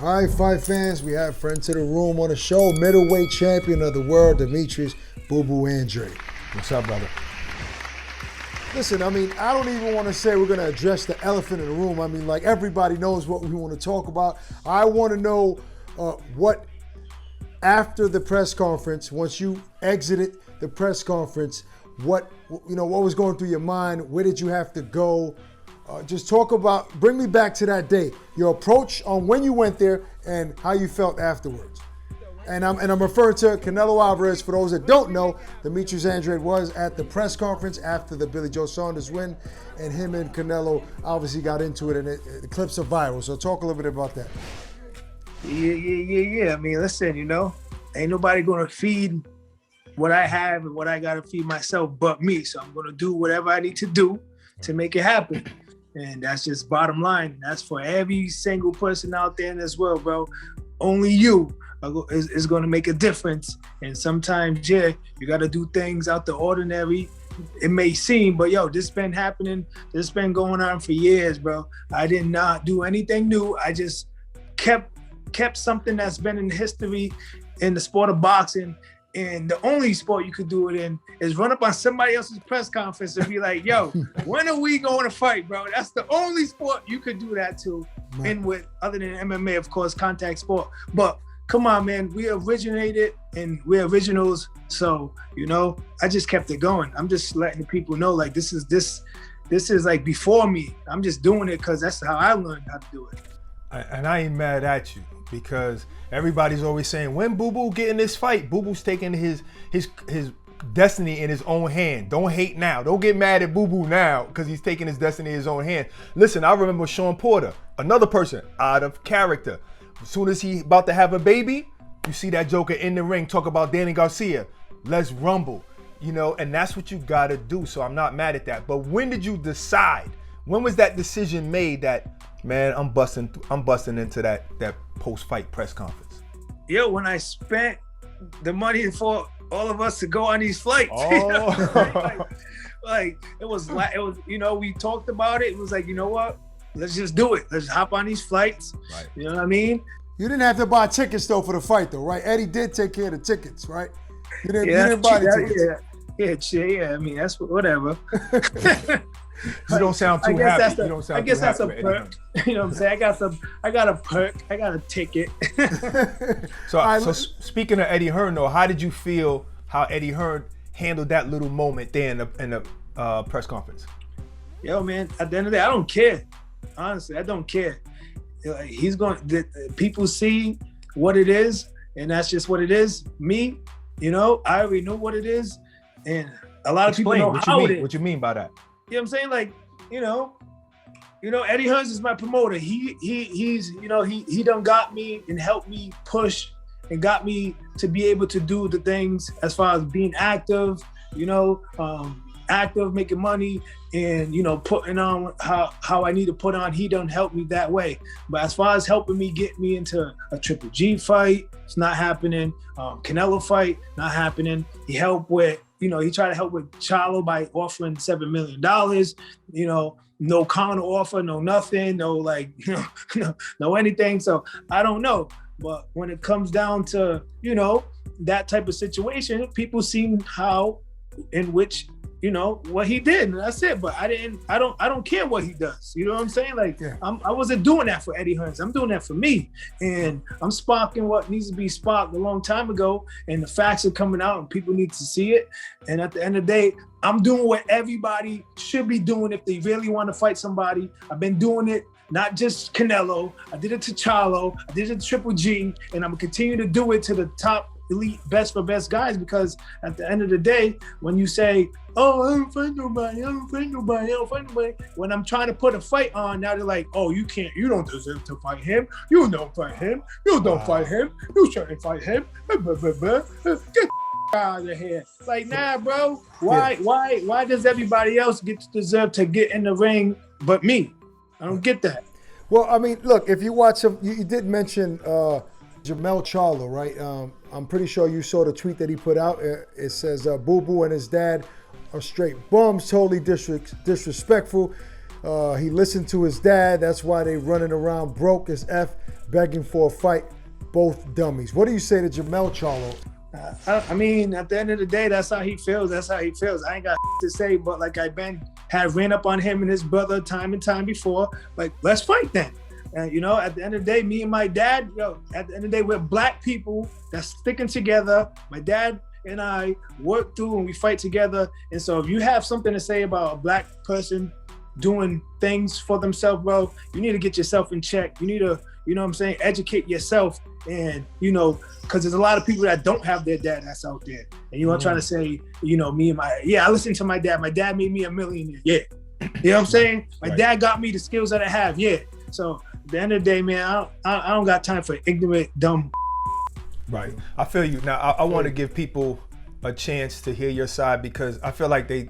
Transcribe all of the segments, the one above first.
All right, fight fans, we have friend to the room on the show, middleweight champion of the world, Demetrius Boo Boo Andrade. What's up, brother? Listen, I mean, I don't even want to say we're going to address the elephant in the room. I mean, like, everybody knows what we want to talk about. I want to know what, after the press conference, once you exited the press conference, what was going through your mind? Where did you have to go? Just talk about, bring me back to that day, your approach on when you went there and how you felt afterwards. And I'm referring to Canelo Alvarez. For those that don't know, Demetrius Andrade was at the press conference after the Billy Joe Saunders win, and him and Canelo obviously got into it, and the clips are viral. So talk a little bit about that. Yeah. I mean, listen, ain't nobody gonna feed what I have and what I gotta feed myself but me. So I'm gonna do whatever I need to do to make it happen. And that's just bottom line. That's for every single person out there in this world, bro. Only you is going to make a difference. And sometimes, you got to do things out the ordinary. It may seem, but this been happening. This been going on for years, bro. I did not do anything new. I just kept something that's been in history in the sport of boxing. And the only sport you could do it in is run up on somebody else's press conference and be like, yo, when are we going to fight, bro? That's the only sport you could do that to. And with, other than MMA, of course, contact sport. But come on, man, we originated and we're originals. So, I just kept it going. I'm just letting the people know, like, this is like before me. I'm just doing it because that's how I learned how to do it. And I ain't mad at you, because everybody's always saying, when Boo Boo get in this fight, Boo Boo's taking his destiny in his own hand. Don't hate now. Don't get mad at Boo Boo now because he's taking his destiny in his own hand. Listen, I remember Sean Porter, another person out of character. As soon as he about to have a baby, you see that joker in the ring talk about Danny Garcia. Let's rumble, and that's what you gotta do. So I'm not mad at that. But when did you decide? When was that decision made that, man, I'm busting into that post-fight press conference? When I spent the money for all of us to go on these flights. Oh. it was we talked about it. It was like, you know what? Let's just do it. Let's hop on these flights. Right. You know what I mean? You didn't have to buy tickets, though, for the fight, though, right? Eddie did take care of the tickets, right? You didn't buy the tickets. Yeah. I mean, that's whatever. You don't sound too happy. I guess that's a perk. You know what I'm saying? I got a perk. I got a ticket. So speaking of Eddie Hearn, though, how did you feel how Eddie Hearn handled that little moment there in the press conference? Man, at the end of the day, I don't care. Honestly, I don't care. He's going. People see what it is, and that's just what it is. Me, I already know what it is, and a lot of people know how it is. What you mean by that? You know what I'm saying? Like, Eddie Hearn is my promoter. He's he done got me and helped me push and got me to be able to do the things as far as being active, active, making money, and putting on how I need to put on. He done help me that way. But as far as helping me get me into a Triple G fight, it's not happening. Canelo fight, not happening. He helped with, he tried to help with Charlo by offering $7 million. No counter offer, no nothing, no no anything. So I don't know. But when it comes down to, that type of situation, people see how in which what he did, and that's it. But I don't care what he does. You know what I'm saying? I wasn't doing that for Eddie Hearn. I'm doing that for me, and I'm sparking what needs to be sparked a long time ago. And the facts are coming out, and people need to see it. And at the end of the day, I'm doing what everybody should be doing if they really want to fight somebody. I've been doing it. Not just Canelo. I did it to Charlo. I did it to Triple G, and I'm gonna continue to do it to the top elite best for best guys, because at the end of the day, when you say, oh, I don't fight nobody, when I'm trying to put a fight on, now they're like, oh, you don't deserve to fight him. You don't fight him. You shouldn't fight him. Get out of here. Like, nah, bro. Why does everybody else deserve to get in the ring but me? I don't get that. Well, I mean, look, if you watch him, you did mention Jermell Charlo, right? I'm pretty sure you saw the tweet that he put out. It says, Boo Boo and his dad are straight bums, totally disrespectful. He listened to his dad. That's why they running around broke as F. begging for a fight, both dummies. What do you say to Jermell Charlo? I mean, at the end of the day, that's how he feels. That's how he feels. I ain't got to say, but like had ran up on him and his brother time and time before. Like, let's fight then. And you know, at the end of the day, me and my dad, at the end of the day, we're black people that's sticking together. My dad and I work through and we fight together. And so if you have something to say about a black person doing things for themselves, bro, you need to get yourself in check. You need to, you know what I'm saying, educate yourself. And, you know, because there's a lot of people that don't have their dad that's out there. And, you know, I'm trying to say, you know, I listened to my dad. My dad made me a millionaire. Yeah. You know what I'm saying? My dad got me the skills that I have. Yeah. So at the end of the day, man, I don't got time for ignorant, dumb. Right. I feel you. Now, I want to give people a chance to hear your side because I feel like they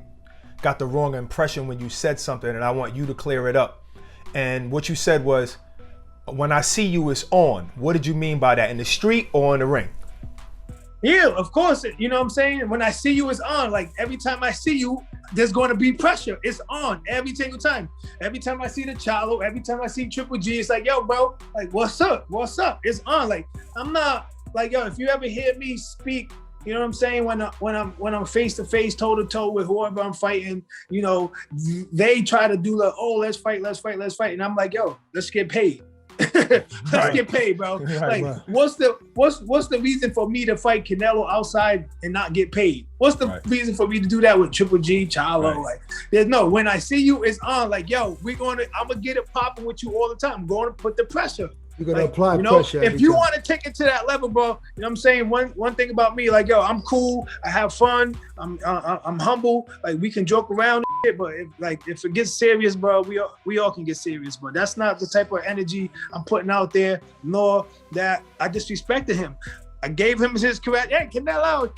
got the wrong impression when you said something, and I want you to clear it up. And what you said was, when I see you, it's on. What did you mean by that? In the street or in the ring? Yeah, of course. You know what I'm saying? When I see you, it's on. Like, every time I see you, there's going to be pressure. It's on every single time. Every time I see the Charlo, every time I see Triple G, it's like, yo, bro, like, what's up? What's up? It's on. Like, I'm not, like, yo, if you ever hear me speak, you know what I'm saying? When I'm face to face, toe to toe with whoever I'm fighting, you know, they try to do like, oh, let's fight. And I'm like, yo, let's get paid. Let's get paid, bro. Like, what's the reason for me to fight Canelo outside and not get paid? What's the reason for me to do that with Triple G, Charlo? Like, there's no. When I see you, it's on. Like, yo, I'm gonna get it popping with you all the time. I'm going to put the pressure. You're gonna apply pressure. If you want to take it to that level, bro, you know what I'm saying? One thing about me, like, yo, I'm cool. I have fun. I'm humble. Like, we can joke around and shit, but if it gets serious, bro, we all can get serious. But that's not the type of energy I'm putting out there, nor that I disrespected him. I gave him his correct. Hey, Canelo,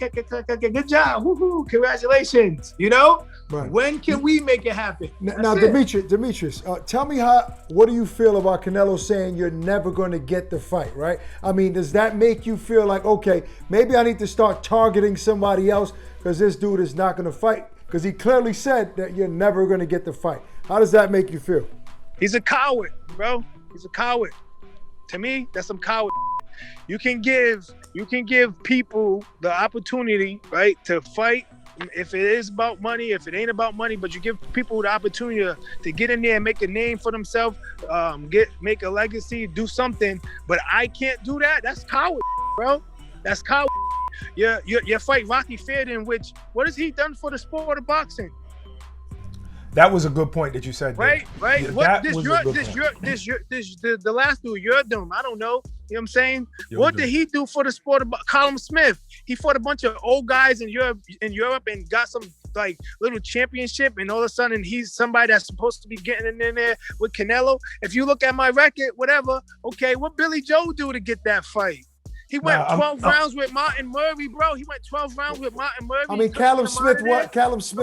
good job. Woohoo, congratulations. You know? Right. When can we make it happen? Now, Demetrius, tell me what do you feel about Canelo saying you're never going to get the fight, right? I mean, does that make you feel like, okay, maybe I need to start targeting somebody else because this dude is not going to fight? Because he clearly said that you're never going to get the fight. How does that make you feel? He's a coward, bro. He's a coward. To me, that's some coward. You can give people the opportunity, right, to fight. If it is about money, if it ain't about money, but you give people the opportunity to get in there and make a name for themselves, make a legacy, do something. But I can't do that. That's coward, bro. That's coward. Your fight Rocky Fairden, which what has he done for the sport of boxing? That was a good point that you said. Right. Yeah, what the last dude, Yurdum, I don't know. You know what I'm saying? What did he do for the sport of Colin Smith? He fought a bunch of old guys in Europe and got some like little championship, and all of a sudden he's somebody that's supposed to be getting in there with Canelo. If you look at my record, whatever, okay, what Billy Joe do to get that fight? He went 12 rounds with Martin Murray, bro. He went 12 rounds with Martin Murray. I mean, Callum Smith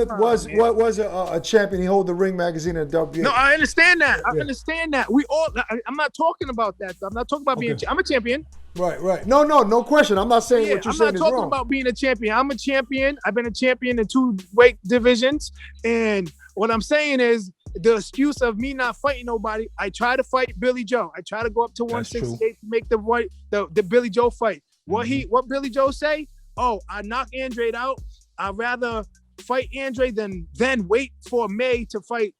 was a champion. He held the Ring magazine and WBA. No, I understand that. I understand that. I'm not talking about that. I'm not talking about being. I'm a champion. Right. No question. I'm not saying what you're saying is wrong. I'm not talking about being a champion. I'm a champion. I've been a champion in 2 weight divisions, and what I'm saying is, the excuse of me not fighting nobody, I try to fight Billy Joe. I try to go up to 168 to make the Billy Joe fight. What Billy Joe say? Oh, I knock Andrade out. I'd rather fight Andrade than wait for May to fight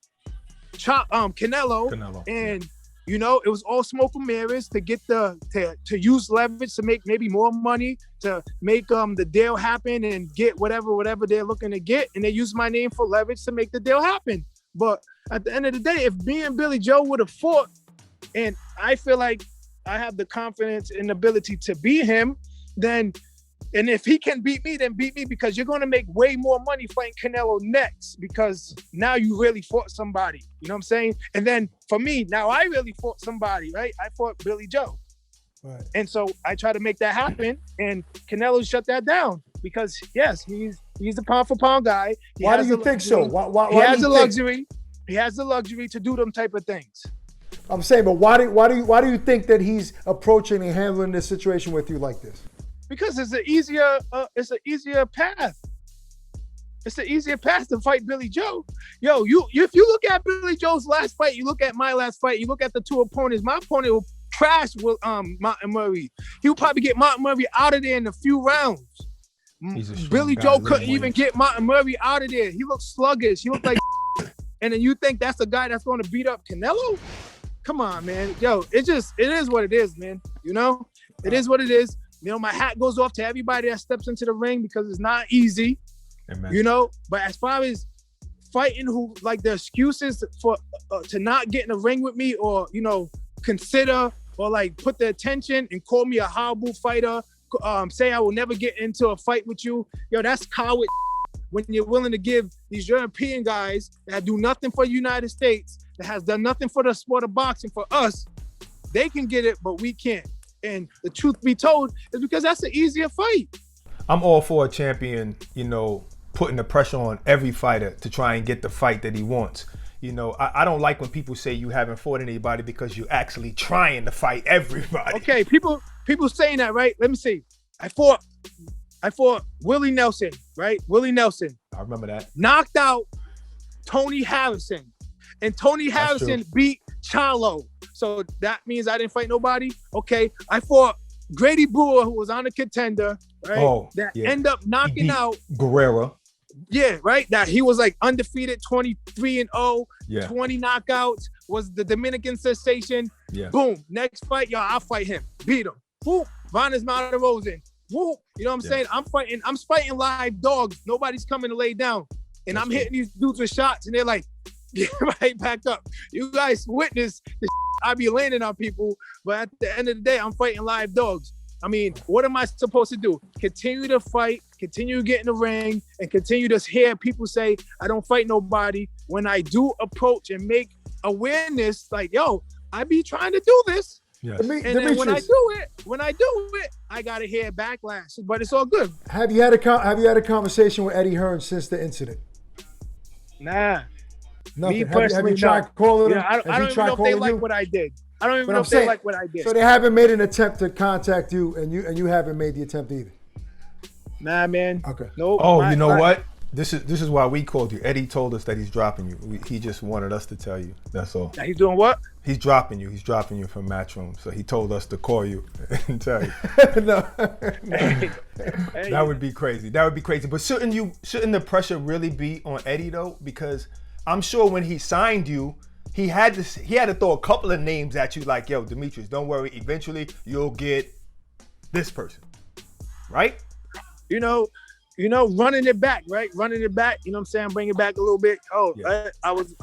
Canelo. And you know, it was all smoke and mirrors to get to use leverage to make maybe more money, to make the deal happen and get whatever they're looking to get, and they use my name for leverage to make the deal happen. But at the end of the day, if me and Billy Joe would have fought, and I feel like I have the confidence and ability to beat him, and if he can beat me, then beat me, because you're going to make way more money fighting Canelo next, because now you really fought somebody. You know what I'm saying? And then for me, now I really fought somebody, right? I fought Billy Joe. Right. And so I try to make that happen, and Canelo shut that down, because yes, he's a pound for pound guy. Why do you think so? Why he has the luxury. He has the luxury to do them type of things. I'm saying, but why do you think that he's approaching and handling this situation with you like this? Because it's an easier path. It's an easier path to fight Billy Joe. If you look at Billy Joe's last fight, you look at my last fight, you look at the 2 opponents. My opponent trash with Martin Murray. He would probably get Martin Murray out of there in a few rounds. Billy Joe couldn't even get Martin Murray out of there. He looked sluggish. He looked like and then you think that's the guy that's going to beat up Canelo? Come on, man. Yo, it is what it is, man. You know? It is what it is. You know, my hat goes off to everybody that steps into the ring because it's not easy. Amen. You know? But as far as fighting who, like, the excuses for to not get in the ring with me or, you know, consider or, like, put the attention and call me a horrible fighter, say I will never get into a fight with you. Yo, that's coward when you're willing to give these European guys that do nothing for the United States, that has done nothing for the sport of boxing for us, they can get it, but we can't. And the truth be told is because that's an easier fight. I'm all for a champion, you know, putting the pressure on every fighter to try and get the fight that he wants. You know, I don't like when people say you haven't fought anybody because you're actually trying to fight everybody. Okay, people saying that, right? Let me see. I fought Willie Nelson, right? Willie Nelson. I remember that. Knocked out Tony Harrison. And Tony Harrison beat Charlo. So that means I didn't fight nobody? Okay. I fought Grady Brewer, who was on a contender, right? Oh, that ended up knocking out Guerrero. Yeah, right? That he was like undefeated, 23-0, yeah. 20 knockouts, was the Dominican sensation. Yeah. Boom. Next fight, y'all, I'll fight him. Beat him. Whoop. Vannes Rosen. Whoop. You know what I'm saying? I'm fighting live dogs. Nobody's coming to lay down. And I'm hitting these dudes with shots, and they're like, get right back up. You guys witness the I be landing on people, but at the end of the day, I'm fighting live dogs. I mean, what am I supposed to do? Continue to fight, continue to get in the ring, and continue to hear people say, I don't fight nobody. When I do approach and make awareness, like, yo, I be trying to do this. Yes. And then when I do it, I gotta hear backlash. But it's all good. Have you had a conversation with Eddie Hearn since the incident? Nah. Nothing. Me personally, have you tried calling them? I don't even know if they like what I did. I don't even know if they like what I did. So they haven't made an attempt to contact you, and you haven't made the attempt either. Nah, man. Okay. Nope. Oh, you know what? This is why we called you. Eddie told us that he's dropping you. He just wanted us to tell you. That's all. Now he's doing what? He's dropping you. He's dropping you from Matchroom. So he told us to call you and tell you. No. Hey. That would be crazy. That would be crazy. But shouldn't the pressure really be on Eddie though? Because I'm sure when he signed you, he had to throw a couple of names at you like, yo, Demetrius, don't worry. Eventually you'll get this person, right? You know, running it back, right? Running it back. You know what I'm saying? Bring it back a little bit. Oh, yeah. I was,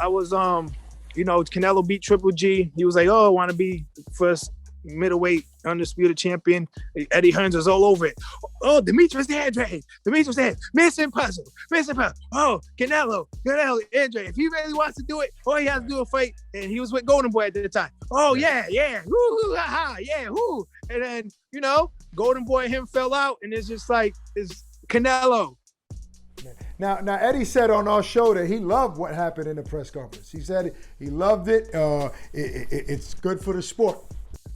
Canelo beat Triple G. He was like, oh, I want to be first middleweight undisputed champion. Eddie Hearns was all over it. Oh, Demetrius Andrade. Mission Puzzle. Oh, Canelo, Andrade. If he really wants to do it, all he has to do a fight. And he was with Golden Boy at the time. Oh, yeah. Woo, ha, yeah, woo. And then, Golden Boy and him fell out, and it's just like, it's Canelo. Now Eddie said on our show that he loved what happened in the press conference. He said he loved it. It's good for the sport.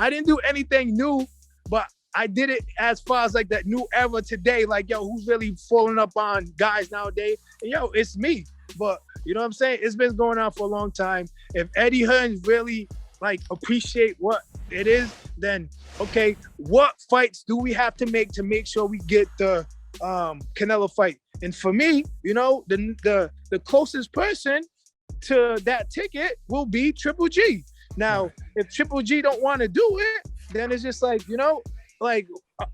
I didn't do anything new, but I did it as far as like that new era today. Like, yo, who's really falling up on guys nowadays? And yo, it's me. But you know what I'm saying? It's been going on for a long time. If Eddie Hearn really like appreciate what it is, then okay, what fights do we have to make sure we get the Canelo fight? And for me, the closest person to that ticket will be Triple G. Now, if Triple G don't want to do it, then it's just like,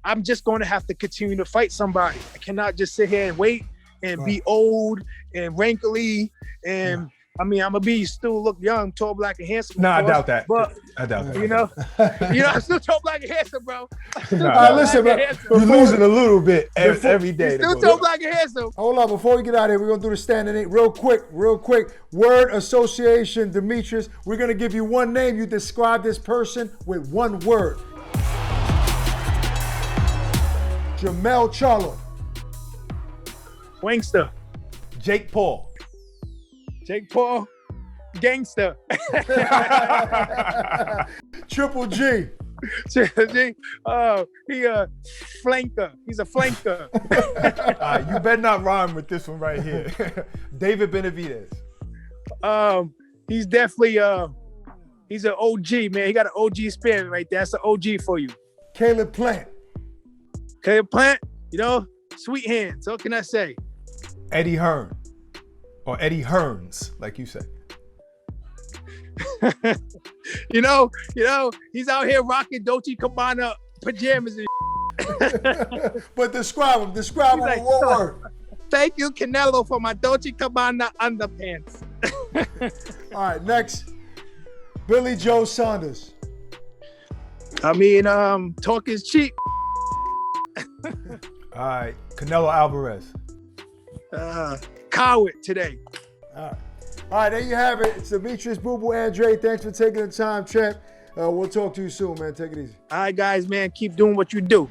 I'm just going to have to continue to fight somebody. I cannot just sit here and wait and be old and wrinkly. And I'm going to still look young, tall, black, and handsome. No, I doubt that. But, I doubt that. I'm still tall, black, and handsome, bro. Listen, bro. You're losing a little bit every day. Still tall, black, and handsome. Hold on, before we get out of here, we're going to do the standing eight real quick. Word association, Demetrius. We're going to give you one name. You describe this person with one word. Jermell Charlo. Wangster. Jake Paul. Gangster. Triple G. Triple G. Oh, he a flanker. He's a flanker. You better not rhyme with this one right here. David Benavidez. He's definitely He's an OG, man. He got an OG spirit right there. That's an OG for you. Caleb Plant. Caleb Plant, you know, sweet hands. What can I say? Eddie Hearn. Or Eddie Hearns, like you said. you know, he's out here rocking Dolce Gabbana pajamas and But describe him like, in one word. Thank you, Canelo, for my Dolce Gabbana underpants. All right, next, Billy Joe Saunders. I mean, talk is cheap. All right, Canelo Alvarez. Coward today. All right, there you have it. It's Demetrius Boo Boo Andrade. Thanks for taking the time, champ. We'll talk to you soon, man. Take it easy. All right, guys, man, keep doing what you do.